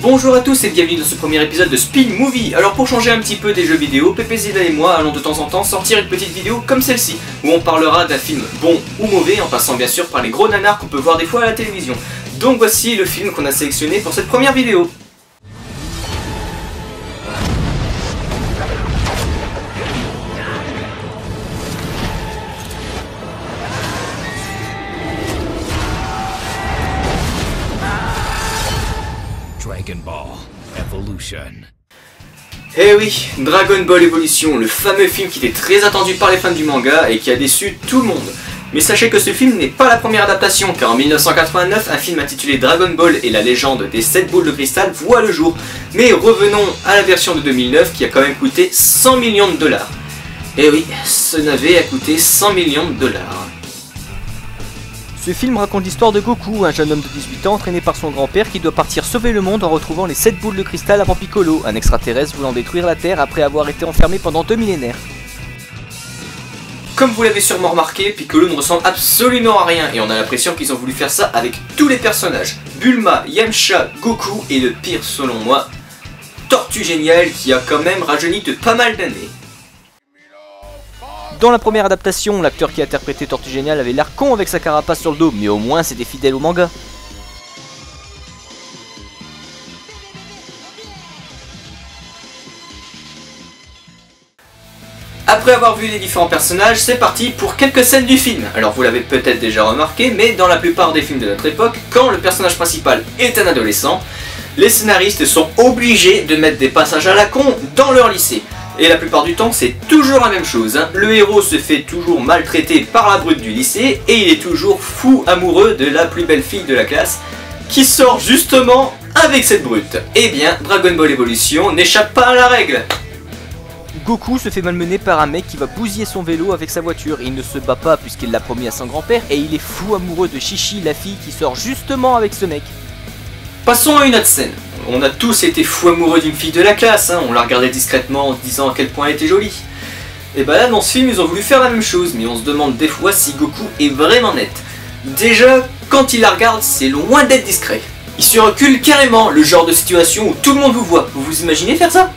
Bonjour à tous et bienvenue dans ce premier épisode de Spin Movie. Alors pour changer un petit peu des jeux vidéo, PPZilla et moi allons de temps en temps sortir une petite vidéo comme celle-ci, où on parlera d'un film bon ou mauvais, en passant bien sûr par les gros nanars qu'on peut voir des fois à la télévision. Donc voici le film qu'on a sélectionné pour cette première vidéo. Dragon Ball Evolution. Eh oui, Dragon Ball Evolution, le fameux film qui était très attendu par les fans du manga et qui a déçu tout le monde. Mais sachez que ce film n'est pas la première adaptation, car en 1989, un film intitulé Dragon Ball et la légende des 7 boules de cristal voit le jour. Mais revenons à la version de 2009 qui a quand même coûté 100 millions de dollars. Eh oui, ce navet a coûté 100 millions de dollars. Ce film raconte l'histoire de Goku, un jeune homme de 18 ans entraîné par son grand-père qui doit partir sauver le monde en retrouvant les 7 boules de cristal avant Piccolo, un extraterrestre voulant détruire la Terre après avoir été enfermé pendant 2 millénaires. Comme vous l'avez sûrement remarqué, Piccolo ne ressemble absolument à rien et on a l'impression qu'ils ont voulu faire ça avec tous les personnages. Bulma, Yamcha, Goku et le pire selon moi, Tortue Géniale qui a quand même rajeuni de pas mal d'années. Dans la première adaptation, l'acteur qui a interprété Tortue Géniale avait l'air con avec sa carapace sur le dos, mais au moins c'était fidèle au manga. Après avoir vu les différents personnages, c'est parti pour quelques scènes du film. Alors vous l'avez peut-être déjà remarqué, mais dans la plupart des films de notre époque, quand le personnage principal est un adolescent, les scénaristes sont obligés de mettre des passages à la con dans leur lycée. Et la plupart du temps, c'est toujours la même chose. Le héros se fait toujours maltraiter par la brute du lycée et il est toujours fou amoureux de la plus belle fille de la classe qui sort justement avec cette brute. Eh bien, Dragon Ball Evolution n'échappe pas à la règle. Goku se fait malmener par un mec qui va bousiller son vélo avec sa voiture. Il ne se bat pas puisqu'il l'a promis à son grand-père et il est fou amoureux de Chichi, la fille qui sort justement avec ce mec. Passons à une autre scène. On a tous été fous amoureux d'une fille de la classe, on la regardait discrètement en se disant à quel point elle était jolie. Et bah là dans ce film ils ont voulu faire la même chose, mais on se demande des fois si Goku est vraiment net. Déjà, quand il la regarde, c'est loin d'être discret. Il se recule carrément, le genre de situation où tout le monde vous voit. Vous vous imaginez faire ça?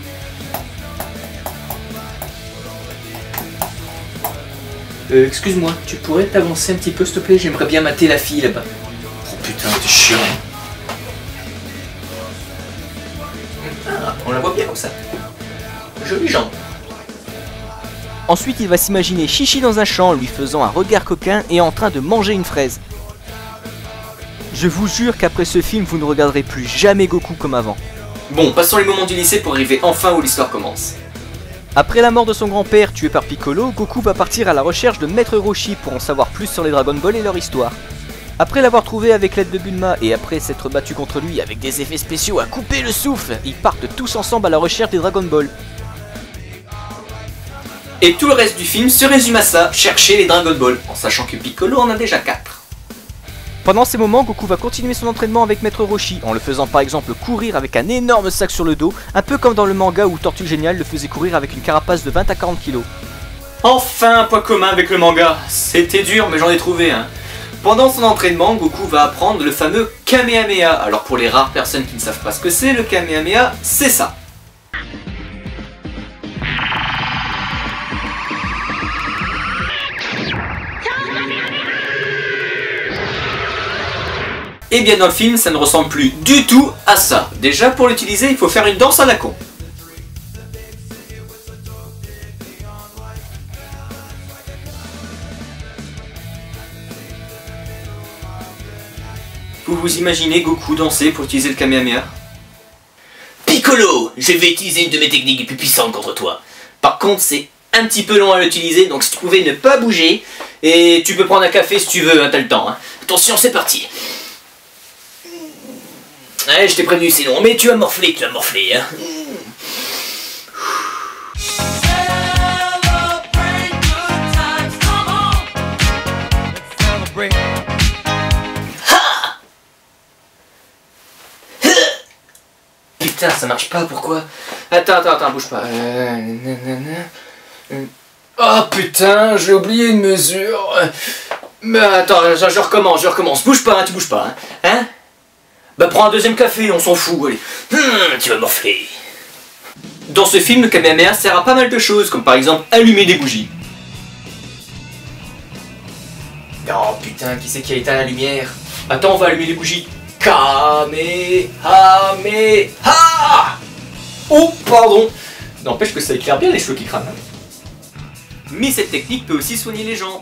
Excuse-moi, tu pourrais t'avancer un petit peu s'il te plaît? J'aimerais bien mater la fille là-bas. Oh putain, t'es chiant. Ah, on la voit bien comme ça. Jolie jambe. Ensuite il va s'imaginer Chichi dans un champ, lui faisant un regard coquin et en train de manger une fraise. Je vous jure qu'après ce film vous ne regarderez plus jamais Goku comme avant. Bon, passons les moments du lycée pour arriver enfin où l'histoire commence. Après la mort de son grand-père tué par Piccolo, Goku va partir à la recherche de Maître Roshi pour en savoir plus sur les Dragon Ball et leur histoire. Après l'avoir trouvé avec l'aide de Bulma et après s'être battu contre lui avec des effets spéciaux à couper le souffle, ils partent tous ensemble à la recherche des Dragon Ball. Et tout le reste du film se résume à ça, chercher les Dragon Ball, en sachant que Piccolo en a déjà 4. Pendant ces moments, Goku va continuer son entraînement avec Maître Roshi, en le faisant par exemple courir avec un énorme sac sur le dos, un peu comme dans le manga où Tortue Géniale le faisait courir avec une carapace de 20 à 40 kg. Enfin un point commun avec le manga. C'était dur mais j'en ai trouvé un. Pendant son entraînement, Goku va apprendre le fameux Kamehameha. Alors pour les rares personnes qui ne savent pas ce que c'est, le Kamehameha, c'est ça. Et bien dans le film, ça ne ressemble plus du tout à ça. Déjà pour l'utiliser, il faut faire une danse à la con. Vous vous imaginez Goku danser pour utiliser le Kamehameha? Piccolo, je vais utiliser une de mes techniques les plus puissantes contre toi. Par contre, c'est un petit peu long à l'utiliser, donc si tu pouvais ne pas bouger, et tu peux prendre un café si tu veux, hein, t'as le temps. Hein. Attention, c'est parti. Ouais, je t'ai prévenu, c'est long, mais tu vas morfler, hein. Putain, ça marche pas, pourquoi? Attends, bouge pas. Oh putain, j'ai oublié une mesure. Mais attends, je recommence. Bouge pas, hein, tu bouges pas. Hein? Bah prends un deuxième café, on s'en fout, allez. Tu vas morfler. Dans ce film, le Kamehameha sert à pas mal de choses, comme par exemple allumer des bougies. Oh putain, qui c'est qui a éteint la lumière? Attends, on va allumer les bougies. Kamehameha. Oh, pardon. N'empêche que ça éclaire bien les cheveux qui crament. Mais cette technique peut aussi soigner les gens.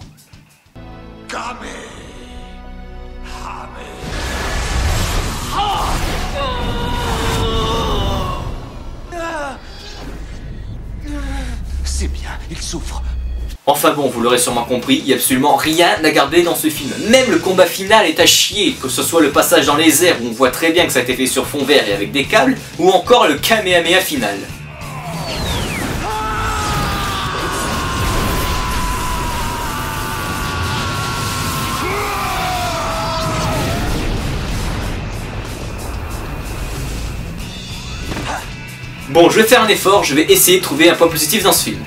C'est bien, il souffre. Enfin bon, vous l'aurez sûrement compris, il n'y a absolument rien à garder dans ce film. Même le combat final est à chier, que ce soit le passage dans les airs où on voit très bien que ça a été fait sur fond vert et avec des câbles, ou encore le Kamehameha final. Bon, je vais faire un effort, je vais essayer de trouver un point positif dans ce film.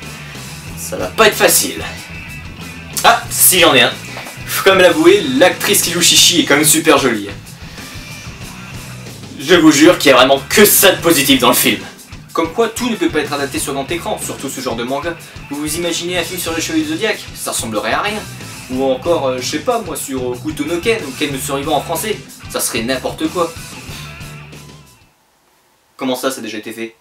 Ça va pas être facile. Ah, si j'en ai un. Faut quand même l'avouer, l'actrice qui joue Chichi est quand même super jolie. Je vous jure qu'il y a vraiment que ça de positif dans le film. Comme quoi, tout ne peut pas être adapté sur grand écran, surtout ce genre de manga. Vous vous imaginez un film sur le Chevalier du Zodiac? Ça ressemblerait à rien. Ou encore, je sais pas moi, sur Hokuto no Ken, ou Ken le survivant en français. Ça serait n'importe quoi. Comment ça a déjà été fait?